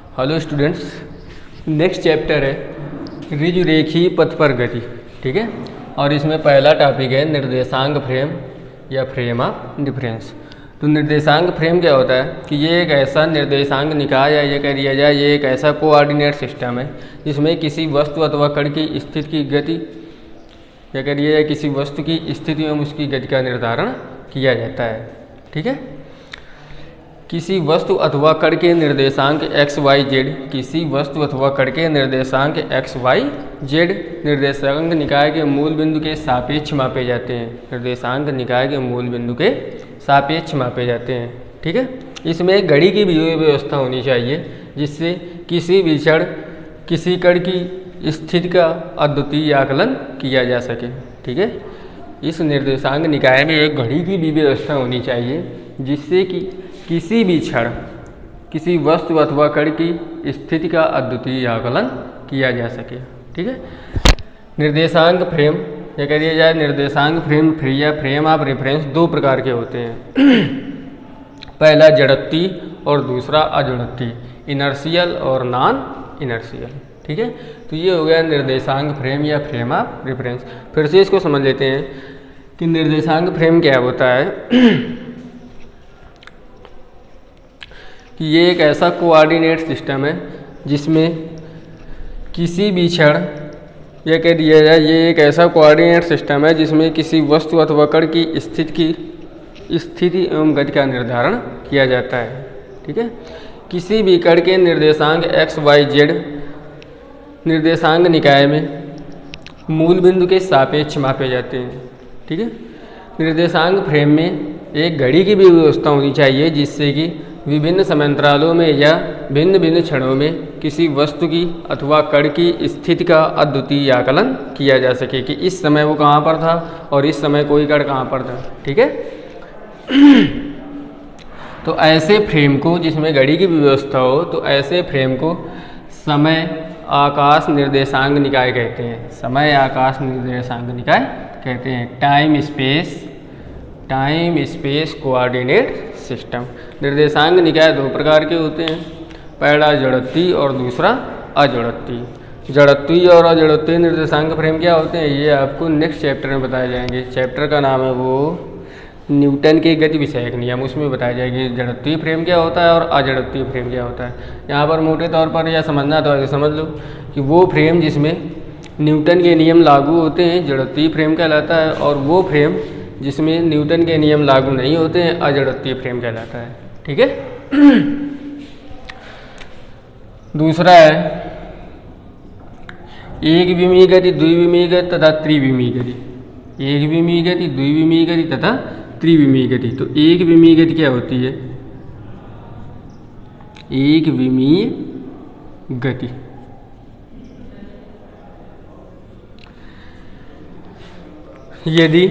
Hello students, next chapter है ऋजुरेखी पथ पर गति। ठीक है, और इसमें पहला टॉपिक है निर्देशांक फ्रेम या फ्रेम ऑफ डिफरेंस। तो निर्देशांक फ्रेम क्या होता है कि ये एक ऐसा निर्देशांक निकाय या ये कह दिया जाए ये एक ऐसा कोऑर्डिनेट सिस्टम है जिसमें किसी वस्तु अथवा कण की स्थिति की गति या कह दिया जाए किसी वस्तु की स्थिति एवं उसकी गति का निर्धारण किया जाता है। ठीक है, किसी वस्तु अथवा कण के निर्देशांक x, y, z, किसी वस्तु अथवा कण के निर्देशांक x, y, z निर्देशांक निकाय के मूल बिंदु के सापेक्ष मापे जाते हैं। निर्देशांक निकाय के मूल बिंदु के सापेक्ष मापे जाते हैं। ठीक है, इसमें एक घड़ी की भी व्यवस्था होनी चाहिए जिससे किसी भी क्षण किसी कण की स्थिति का अद्वितीय आकलन किया जा सके। ठीक है, इस निर्देशांक निकाय में एक घड़ी की भी व्यवस्था होनी चाहिए जिससे कि किसी भी क्षण किसी वस्तु अथवा कण की स्थिति का अद्वितीय आकलन किया जा सके। ठीक है, निर्देशांक फ्रेम या कह दिया जाए निर्देशांक फ्रेम या फ्रेम ऑफ रेफरेंस दो प्रकार के होते हैं। पहला जड़त्वी और दूसरा अजड़त्वी, इनर्शियल और नॉन इनर्शियल। ठीक है, तो ये हो गया निर्देशांक फ्रेम या फ्रेम ऑफ रेफरेंस। फिर से इसको समझ लेते हैं कि निर्देशांक फ्रेम क्या होता है कि ये एक ऐसा कोऑर्डिनेट सिस्टम है जिसमें किसी भी क्षण यह कह दिया जाए ये एक ऐसा कोऑर्डिनेट सिस्टम है जिसमें किसी वस्तु अथवा कण की स्थिति एवं गति का निर्धारण किया जाता है। ठीक है, किसी भी कण के निर्देशांक x, y, z निर्देशांक निकाय में मूल बिंदु के सापेक्ष मापे जाते हैं। ठीक है, निर्देशांक फ्रेम में एक घड़ी की भी व्यवस्था होनी चाहिए जिससे कि विभिन्न समयांतरालों में या भिन्न भिन्न क्षणों में किसी वस्तु की अथवा कण की स्थिति का अद्वितीय आकलन किया जा सके कि इस समय वो कहाँ पर था और इस समय कोई कण कहाँ पर था। ठीक है, तो ऐसे फ्रेम को जिसमें घड़ी की व्यवस्था हो तो ऐसे फ्रेम को समय आकाश निर्देशांक निकाय कहते हैं। समय आकाश निर्देशांक निकाय कहते हैं। Time space coordinate system. निर्देशांक निकाय दो प्रकार के होते हैं, पहला जड़त्वी और दूसरा अजड़त्वी। जड़त्वी और अजड़त्वी निर्देशांक फ्रेम क्या होते हैं ये आपको नेक्स्ट चैप्टर में बताए जाएंगे। चैप्टर का नाम है वो न्यूटन के गति विषयक नियम, उसमें बताया जाएगी जड़त्वी फ्रेम क्या होता है और अजड़त्वी फ्रेम क्या होता है। यहाँ पर मोटे तौर पर यह समझना तो समझ लो कि वो फ्रेम जिसमें न्यूटन के नियम लागू होते हैं जड़त्वी फ्रेम कहलाता है, और वो फ्रेम जिसमें न्यूटन के नियम लागू नहीं होते हैं अजड़त्वी फ्रेम कहलाता है। ठीक है, दूसरा है एक विमीय गति, द्विविमीय गति तथा त्रिविमीय गति। एक विमीय गति, द्विविमीय गति तथा त्रिविमीय गति। तो एक विमीय गति क्या होती है? एक विमीय गति यदि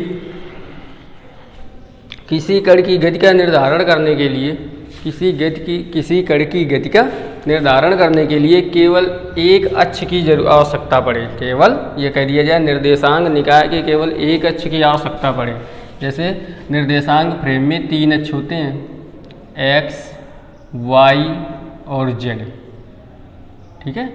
किसी कण की गति का निर्धारण करने के लिए किसी कण की गति का निर्धारण करने के लिए केवल एक अक्ष की आवश्यकता पड़े, केवल ये कह दिया जाए निर्देशांक निकाय के केवल एक अक्ष की आवश्यकता पड़े। जैसे निर्देशांक फ्रेम में तीन अक्ष होते हैं x, y और z। ठीक है,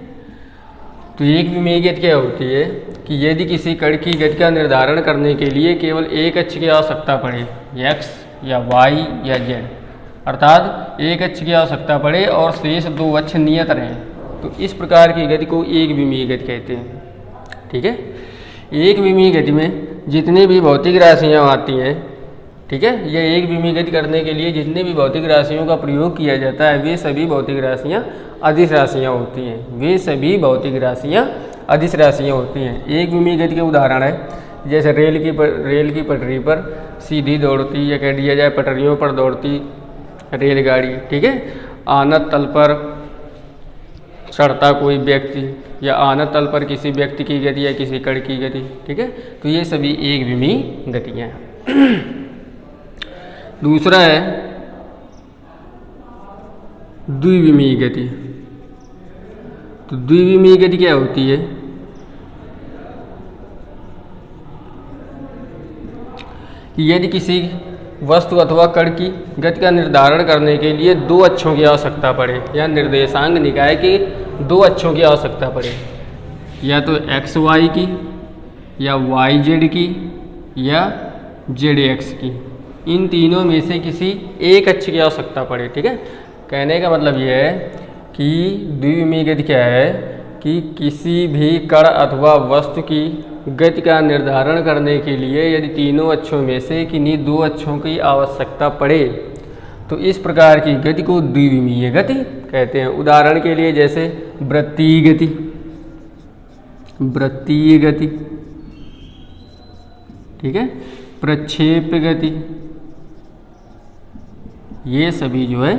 तो एक विमीय गति क्या होती है कि यदि किसी कण की गति का निर्धारण करने के लिए केवल एक अक्ष की आवश्यकता पड़े, x या y या z, अर्थात एक अक्ष की आवश्यकता पड़े और शेष दो अक्ष नियत रहें, तो इस प्रकार की गति को एक विमीय गति कहते हैं। ठीक है, एक विमीय गति में जितनी भी भौतिक राशियाँ आती हैं, ठीक है, यह एक विमीय गति करने के लिए जितने भी भौतिक राशियों का प्रयोग किया जाता है वे सभी भौतिक राशियाँ अदिश राशियाँ होती हैं। वे सभी भौतिक राशियाँ अदिश राशियाँ होती हैं। एक विमीय गति के उदाहरण है जैसे रेल की पटरी पर सीधी दौड़ती या कह दिया जाए पटरियों पर दौड़ती रेलगाड़ी। ठीक है, आनत तल पर चढ़ता कोई व्यक्ति या आनत तल पर किसी व्यक्ति की गति या किसी कण की गति। ठीक है, तो ये सभी एक विमीय गतियाँ हैं। दूसरा है द्विविमीय गति। तो द्विविमीय गति क्या होती है कि यदि किसी वस्तु अथवा कण की गति का निर्धारण करने के लिए दो अक्षों की आवश्यकता पड़े, या निर्देशांक निकाय की दो अक्षों की आवश्यकता पड़े, या तो एक्स वाई की, या वाई जेड की, या जेड एक्स की, इन तीनों में से किसी एक अक्ष की आवश्यकता पड़े। ठीक है, कहने का मतलब यह है कि द्विविमीय गति क्या है कि किसी भी कण अथवा वस्तु की गति का निर्धारण करने के लिए यदि तीनों अक्षों में से किन्हीं दो अक्षों की आवश्यकता पड़े तो इस प्रकार की गति को द्विविमीय गति कहते हैं। उदाहरण के लिए जैसे वृत्तीय गति, वृत्तीय गति, ठीक है, प्रक्षेप गति, ये सभी जो है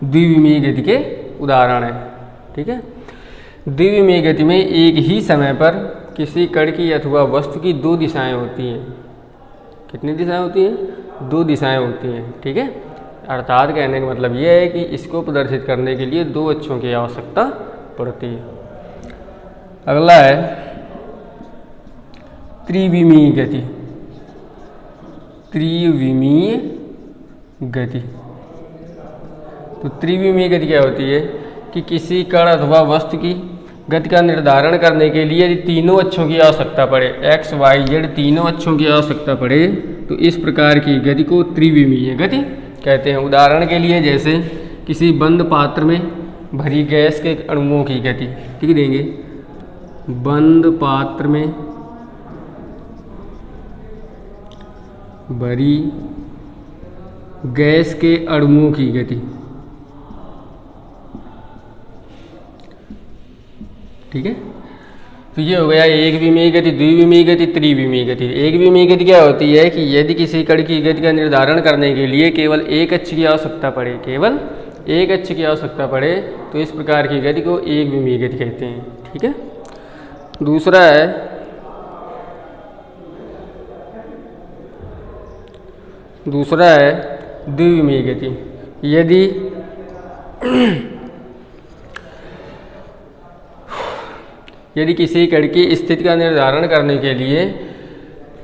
द्विविमीय गति के उदाहरण हैं। ठीक है, द्विविमीय गति में एक ही समय पर किसी कण की अथवा वस्तु की दो दिशाएं होती हैं। कितनी दिशाएं होती हैं? दो दिशाएं होती हैं। ठीक है, अर्थात कहने का मतलब यह है कि इसको प्रदर्शित करने के लिए दो अक्षों की आवश्यकता पड़ती है। अगला है त्रिविमीय गति। त्रिविमीय गति, तो त्रिविमीय गति क्या होती है कि किसी कण अथवा वस्तु की गति का निर्धारण करने के लिए यदि तीनों अक्षों की आवश्यकता पड़े, एक्स वाई जेड तीनों अक्षों की आवश्यकता पड़े तो इस प्रकार की गति को त्रिविमीय गति कहते हैं। उदाहरण के लिए जैसे किसी बंद पात्र में भरी गैस के अणुओं की गति, ठीक देंगे, बंद पात्र में भरी गैस के अणुओं की गति। ठीक है, तो ये हो गया एक विमीय गति, द्विविमीय गति, त्रिविमीय गति। एक विमीय गति क्या होती है कि यदि किसी कण की गति का निर्धारण करने के लिए केवल एक अक्ष की आवश्यकता पड़े, केवल एक अक्ष की आवश्यकता पड़े तो इस प्रकार की गति को एक विमीय गति कहते हैं। ठीक है, दूसरा है द्विविमीय गति। यदि किसी कण की स्थिति का निर्धारण करने के लिए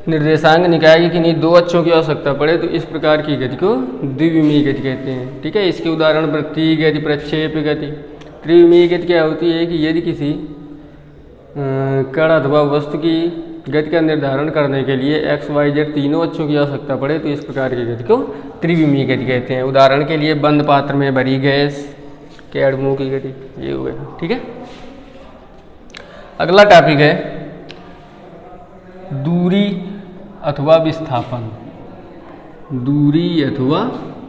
निर्देशांक निकाय की किन्हीं दो अक्षों की आवश्यकता पड़े तो इस प्रकार की गति को द्विविमीय गति कहते हैं। ठीक है, इसके उदाहरण वृत्तीय गति, प्रक्षेप गति। त्रिविमीय गति क्या होती है कि यदि किसी कण अथवा वस्तु की गति का निर्धारण करने के लिए एक्स वाई जेड तीनों अक्षों की आवश्यकता पड़े तो इस प्रकार की गति को त्रिविमीय गति कहते हैं। उदाहरण के लिए बंद पात्र में भरी गैस के अणुओं की गति, ये हो गया। ठीक है, अगला टॉपिक है दूरी अथवा विस्थापन।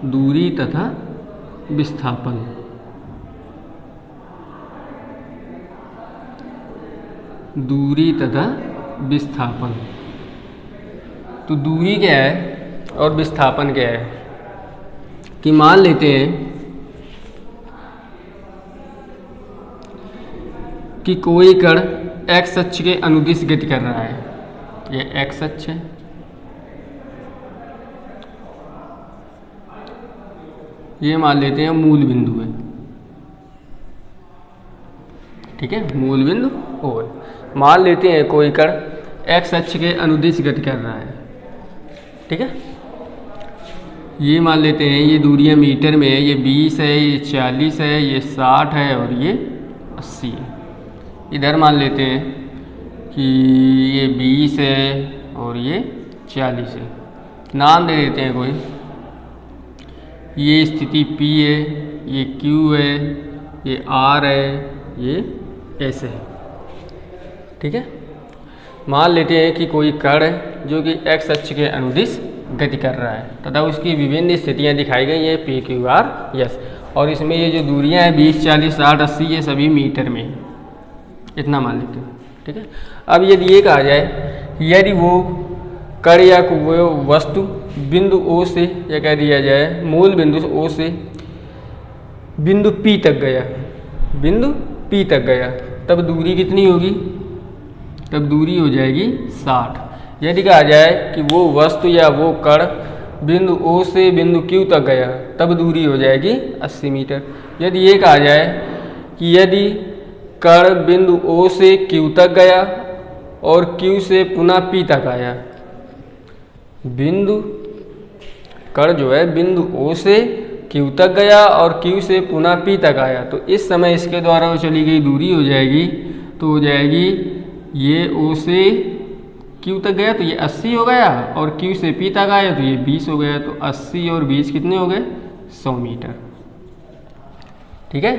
दूरी तथा विस्थापन। दूरी तथा विस्थापन, तो दूरी क्या है और विस्थापन क्या है कि मान लेते हैं कि कोई कण एक्स अक्ष के अनुदिश गति कर रहा है, ये एक्स अक्ष है, ये मान लेते हैं मूल बिंदु है। ठीक है, मूल बिंदु ओ है। मान लेते हैं कोई कण एक्स अक्ष के अनुदिश गति कर रहा है। ठीक है, ये मान लेते हैं ये दूरियां मीटर में है, ये 20 है, ये 40 है, ये 60 है और ये 80 है। इधर मान लेते हैं कि ये 20 है और ये 40 है। नाम दे देते हैं कोई, ये स्थिति P है, ये Q है, ये R है, ये S है। ठीक है, मान लेते हैं कि कोई कण है जो कि x अक्ष के अनुदिश गति कर रहा है तथा उसकी विभिन्न स्थितियां दिखाई गई हैं P, Q, R, S, और इसमें ये जो दूरियां हैं 20, 40, 60, 80 ये सभी मीटर में है। इतना मान लेते हैं। ठीक है, अब यदि ये कहा जाए यदि वो कण या वो वस्तु बिंदु O से, या कह दिया जाए मूल बिंदु O से बिंदु P तक गया, बिंदु P तक गया, तब दूरी कितनी होगी? तब दूरी हो जाएगी 60। यदि कहा जाए कि वो वस्तु या वो कण बिंदु O से बिंदु Q तक गया तब दूरी हो जाएगी 80 मीटर। यदि ये कहा जाए कि यदि कण बिंदु O से Q तक गया और Q से पुनः P तक आया, बिंदु कण जो है बिंदु O से Q तक गया और Q से पुनः P तक आया, तो इस समय इसके द्वारा वो चली गई दूरी हो जाएगी, तो हो जाएगी ये O से Q तक गया तो ये 80 हो गया, और Q से P तक आया तो ये 20 हो गया, तो 80 और 20 कितने हो गए? 100 मीटर। ठीक है,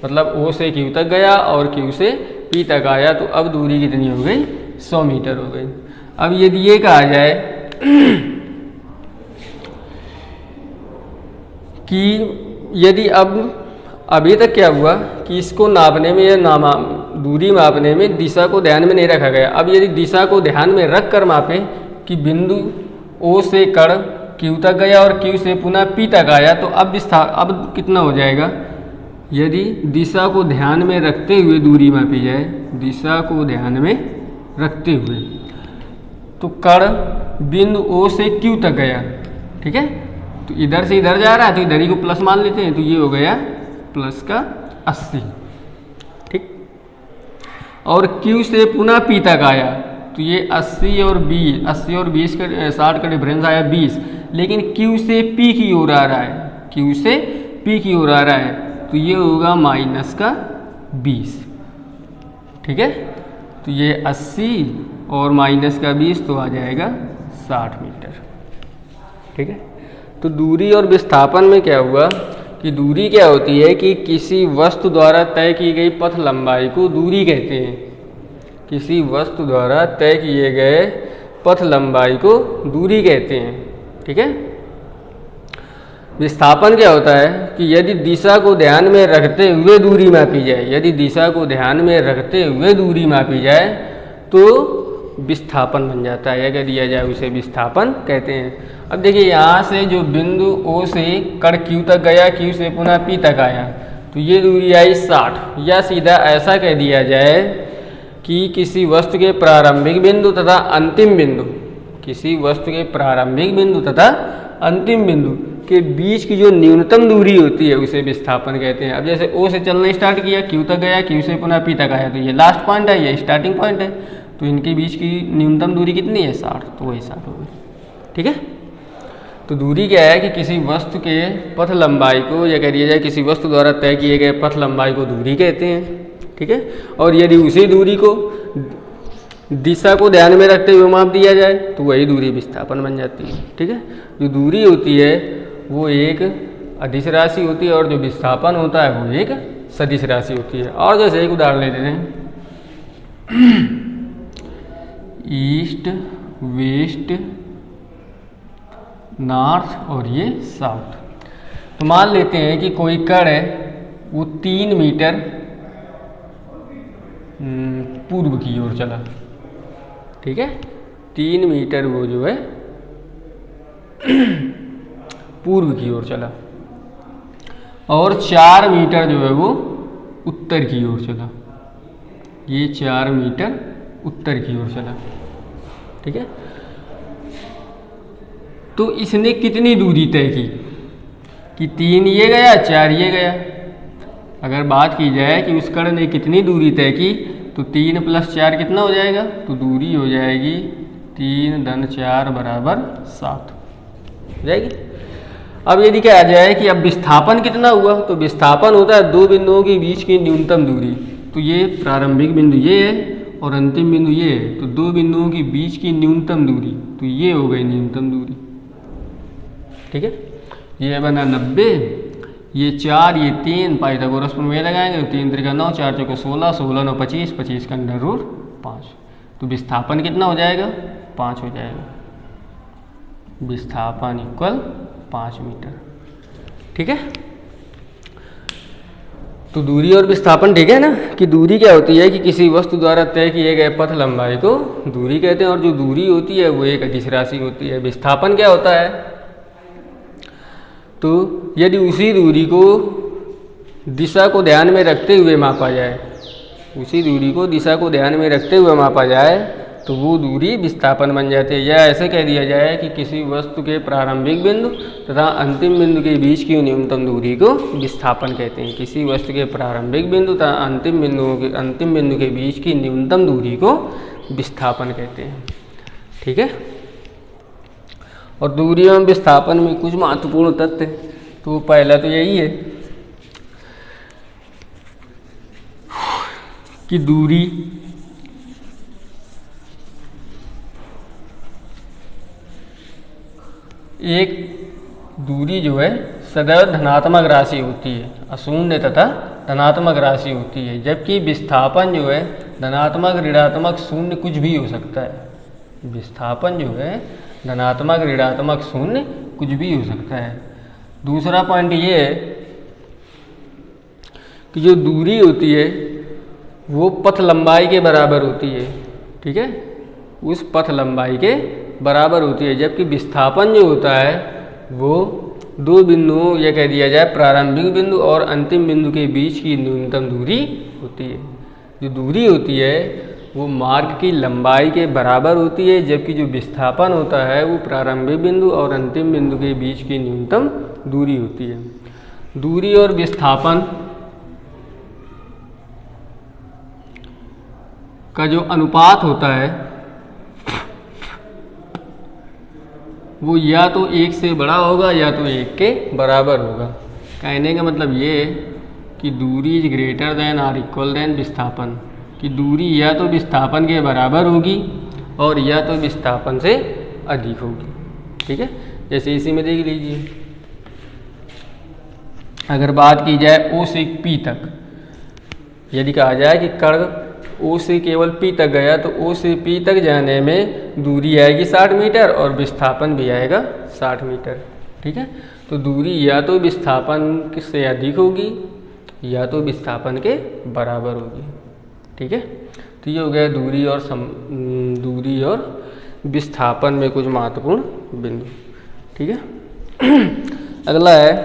मतलब O से Q तक गया और Q से P तक आया, तो अब दूरी कितनी हो गई? 100 मीटर हो गई। अब यदि ये कहा जाए कि यदि अब अभी तक क्या हुआ कि इसको नापने में या दूरी मापने में दिशा को ध्यान में नहीं रखा गया। अब यदि दिशा को ध्यान में रख कर मापें कि बिंदु O से कण Q तक गया और Q से पुनः P तक आया, तो अब कितना हो जाएगा? यदि दिशा को ध्यान में रखते हुए दूरी मापी जाए, दिशा को ध्यान में रखते हुए, तो कण बिंदु O से Q तक गया, ठीक है, तो इधर से इधर जा रहा है तो इधर ही को प्लस मान लेते हैं, तो ये हो गया प्लस का 80, ठीक। और Q से पुनः P तक आया तो ये 80 और 20 का 60 का डिफरेंस आया 20, लेकिन Q से P की ओर आ रहा है, Q से P की ओर आ रहा है, तो ये होगा माइनस का 20, ठीक है। तो ये 80 और माइनस का 20 तो आ जाएगा 60 मीटर, ठीक है। तो दूरी और विस्थापन में क्या हुआ कि दूरी क्या होती है कि किसी वस्तु द्वारा तय की गई पथ लंबाई को दूरी कहते हैं। किसी वस्तु द्वारा तय किए गए पथ लंबाई को दूरी कहते हैं, ठीक है। विस्थापन क्या होता है कि यदि दिशा को ध्यान में रखते हुए दूरी मापी जाए, यदि दिशा को ध्यान में रखते हुए दूरी मापी जाए तो विस्थापन बन जाता है, या कह दिया जाए उसे विस्थापन कहते हैं। अब देखिए यहाँ से जो बिंदु O से कण Q तक गया, Q से पुनः P तक आया, तो ये दूरी आई 60, या सीधा ऐसा कह दिया जाए कि किसी वस्तु के प्रारंभिक बिंदु तथा अंतिम बिंदु, किसी वस्तु के प्रारंभिक बिंदु तथा अंतिम बिंदु के बीच की जो न्यूनतम दूरी होती है उसे विस्थापन कहते हैं। अब जैसे O से चलना स्टार्ट किया, Q तक गया, Q से पुनः P तक आया, तो ये लास्ट पॉइंट है, ये स्टार्टिंग पॉइंट है, तो इनके बीच की न्यूनतम दूरी कितनी है? 60, तो वही 60 हो गई, ठीक है। तो दूरी क्या है कि किसी वस्तु के पथ लंबाई को, या कह दिया जाए किसी वस्तु द्वारा तय किए गए पथ लंबाई को दूरी कहते हैं, ठीक है। और यदि उसी दूरी को दिशा को ध्यान में रखते हुए माप दिया जाए तो वही दूरी विस्थापन बन जाती है, ठीक है। जो दूरी होती है वो एक अदिश राशि होती है और जो विस्थापन होता है वो एक सदिश राशि होती है। और जैसे एक उदाहरण ले लेते हैं, ईस्ट, वेस्ट, नॉर्थ और ये साउथ। तो मान लेते हैं कि कोई कण है वो 3 मीटर पूर्व की ओर चला, ठीक है, 3 मीटर वो जो है पूर्व की ओर चला, और 4 मीटर जो है वो उत्तर की ओर चला, ये 4 मीटर उत्तर की ओर चला, ठीक है। तो इसने कितनी दूरी तय की कि 3 ये गया, 4 ये गया। अगर बात की जाए कि उस कण ने कितनी दूरी तय की, तो 3 + 4 कितना हो जाएगा? तो दूरी हो जाएगी 3 × 4 = 7 हो जाएगी। अब यदि कहा जाए कि अब विस्थापन कितना हुआ, तो विस्थापन होता है 2 बिंदुओं के बीच की न्यूनतम दूरी। तो ये प्रारंभिक बिंदु ये है और अंतिम बिंदु ये है, तो 2 बिंदुओं के बीच की न्यूनतम दूरी, तो ये हो गई न्यूनतम दूरी, ठीक है। ये बना 90, ये 4, ये 3, पाइथागोरस प्रमेय लगाएंगे, 3 × 3 = 9, 4 × 4 = 16, 16 × 9 = 25, 25 का √5। तो विस्थापन कितना हो जाएगा? 5 हो जाएगा। विस्थापन = 5 मीटर, ठीक है। तो दूरी और विस्थापन ठीक है ना, कि दूरी क्या होती है कि किसी वस्तु द्वारा तय किए गए पथ लंबाई को दूरी कहते हैं, और जो दूरी होती है वो एक अदिश राशि होती है। विस्थापन क्या होता है, तो यदि उसी दूरी को दिशा को ध्यान में रखते हुए मापा जाए, उसी दूरी को दिशा को ध्यान में रखते हुए मापा जाए तो वो दूरी विस्थापन बन जाती है। या ऐसे कह दिया जाए कि किसी वस्तु के प्रारंभिक बिंदु तथा अंतिम बिंदु के बीच की न्यूनतम दूरी को विस्थापन कहते हैं। किसी वस्तु के प्रारंभिक बिंदु तथा अंतिम बिंदु के बीच की न्यूनतम दूरी को विस्थापन कहते हैं, ठीक है। और दूरी एवं विस्थापन में कुछ महत्वपूर्ण तथ्य, तो पहला तो यही है कि दूरी जो है सदैव धनात्मक राशि होती है, अशून्य तथा धनात्मक राशि होती है, जबकि विस्थापन जो है धनात्मक, ऋणात्मक, शून्य कुछ भी हो सकता है। विस्थापन जो है धनात्मक, ऋणात्मक, शून्य कुछ भी हो सकता है। दूसरा पॉइंट ये है कि जो दूरी होती है वो पथ लंबाई के बराबर होती है, ठीक है, उस पथ लंबाई के बराबर होती है, जबकि विस्थापन जो होता है वो दो बिंदुओं या कह दिया जाए प्रारंभिक बिंदु और अंतिम बिंदु के बीच की न्यूनतम दूरी होती है। जो दूरी होती है वो मार्ग की लंबाई के बराबर होती है, जबकि जो विस्थापन होता है वो प्रारंभिक बिंदु और अंतिम बिंदु के बीच की न्यूनतम दूरी होती है। दूरी और विस्थापन का जो अनुपात होता है वो या तो 1 से बड़ा होगा या तो 1 के बराबर होगा। कहने का मतलब ये है कि दूरी इज ग्रेटर देन और इक्वल देन विस्थापन, कि दूरी या तो विस्थापन के बराबर होगी और या तो विस्थापन से अधिक होगी, ठीक है। जैसे इसी में देख लीजिए, अगर बात की जाए O से P तक, यदि कहा जाए कि कण O से केवल P तक गया तो O से P तक जाने में दूरी आएगी 60 मीटर और विस्थापन भी आएगा 60 मीटर, ठीक है। तो दूरी या तो विस्थापन से अधिक होगी या तो विस्थापन के बराबर होगी, ठीक है। तो ये हो गया दूरी और विस्थापन में कुछ महत्वपूर्ण बिंदु, ठीक है। अगला है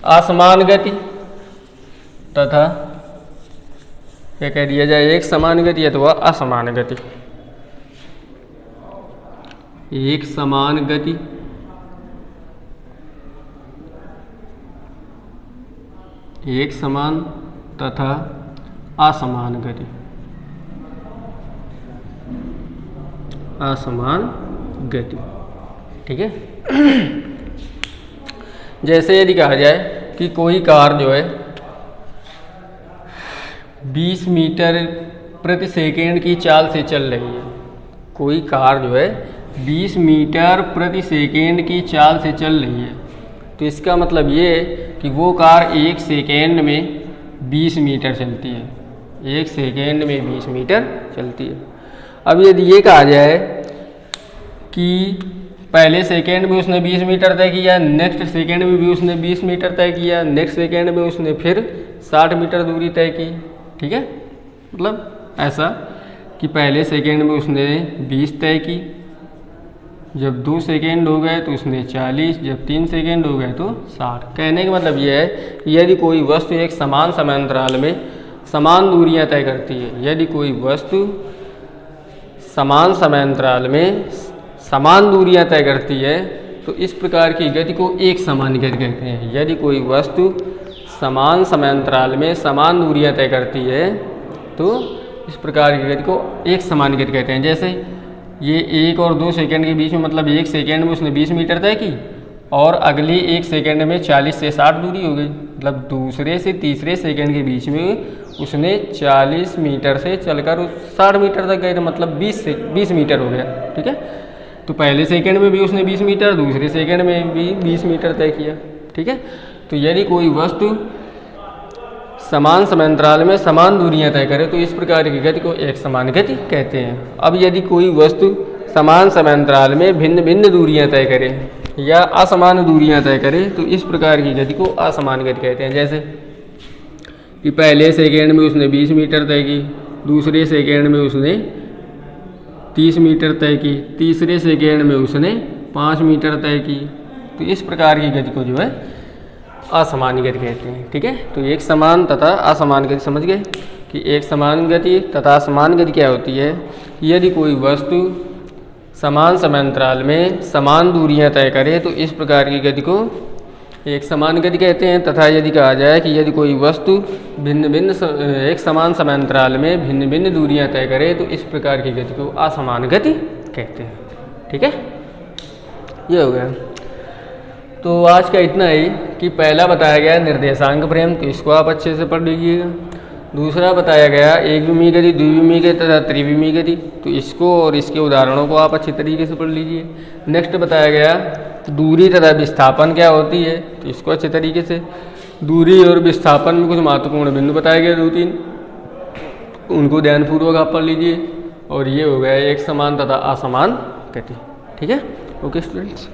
असमान गति तथा क्या कह दिया जाए एक समान गति अथवा असमान गति। एक समान गति एक समान तथा असमान गति। असमान गति, ठीक है। जैसे यदि कहा जाए कि कोई कार जो है 20 मीटर प्रति सेकेंड की चाल से चल रही है, कोई कार जो है 20 मीटर प्रति सेकेंड की चाल से चल रही है, तो इसका मतलब ये है कि वो कार 1 सेकेंड में 20 मीटर चलती है, 1 सेकेंड में 20 मीटर चलती है। अब यदि ये कहा जाए कि पहले सेकेंड में उसने 20 मीटर तय किया, नेक्स्ट सेकेंड में भी उसने 20 मीटर तय किया, नेक्स्ट सेकेंड में उसने फिर 60 मीटर दूरी तय की, ठीक है। मतलब ऐसा कि पहले सेकेंड में उसने 20 तय की, जब 2 सेकेंड हो गए तो उसने 40, जब 3 सेकेंड हो गए तो 60। कहने का मतलब यह है कि यदि कोई वस्तु एक समान समयांतराल में समान दूरियां तय करती है, यदि कोई वस्तु समान समयांतराल में समान दूरियां तय करती है तो इस प्रकार की गति को एक समान गति कहते हैं। यदि कोई वस्तु समान समयांतराल में समान दूरियां तय करती है तो इस प्रकार की गति को एक समान गति कहते हैं। जैसे ये 1 और 2 सेकेंड के बीच में, मतलब 1 सेकेंड में उसने 20 मीटर तय की और अगली 1 सेकेंड में 40 से 60 दूरी हो गई, मतलब दूसरे से तीसरे सेकेंड के बीच में उसने 40 मीटर से चलकर 60 मीटर तक गए, तो मतलब 20 मीटर हो गया, ठीक है। तो पहले सेकेंड में भी उसने 20 मीटर, दूसरे सेकेंड में भी 20 मीटर तय किया, ठीक है। तो यदि कोई वस्तु समान समयांतराल में समान दूरियां तय करे तो इस प्रकार की गति को एक समान गति कहते हैं। अब यदि कोई वस्तु समान समयांतराल में भिन्न भिन्न दूरियां तय करे या असमान दूरियां तय करे तो इस प्रकार की गति को असमान गति कहते हैं। जैसे कि पहले सेकेंड में उसने 20 मीटर तय की, दूसरे सेकेंड में उसने 30 मीटर तय की, तीसरे सेकेंड में उसने 5 मीटर तय की, तो इस प्रकार की गति को जो है असमान गति कहते हैं, ठीक है। तो एक समान तथा असमान गति समझ गए कि एक समान गति तथा असमान गति क्या होती है। यदि कोई वस्तु समान समयांतराल में समान दूरियां तय करे तो इस प्रकार की गति को एक समान गति कहते हैं। तथा यदि कहा जाए कि यदि कोई वस्तु एक समान समयांतराल में भिन्न भिन्न दूरियां तय करे तो इस प्रकार की गति को असमान गति कहते हैं, ठीक है। ये हो गया। तो आज का इतना ही कि पहला बताया गया निर्देशांक फ्रेम, तो इसको आप अच्छे से पढ़ लीजिएगा। दूसरा बताया गया एक विमीय गति, द्विविमीय गति तथा त्रिविमीय गति, तो इसको और इसके उदाहरणों को आप अच्छी तरीके से पढ़ लीजिए। नेक्स्ट बताया गया दूरी तथा विस्थापन क्या होती है, तो इसको अच्छे तरीके से, दूरी और विस्थापन में कुछ महत्वपूर्ण बिंदु बताए गए 2-3, उनको ध्यानपूर्वक आप पढ़ लीजिए। और ये हो गया एक समान तथा असमान गति। ठीक है, ओके स्टूडेंट्स।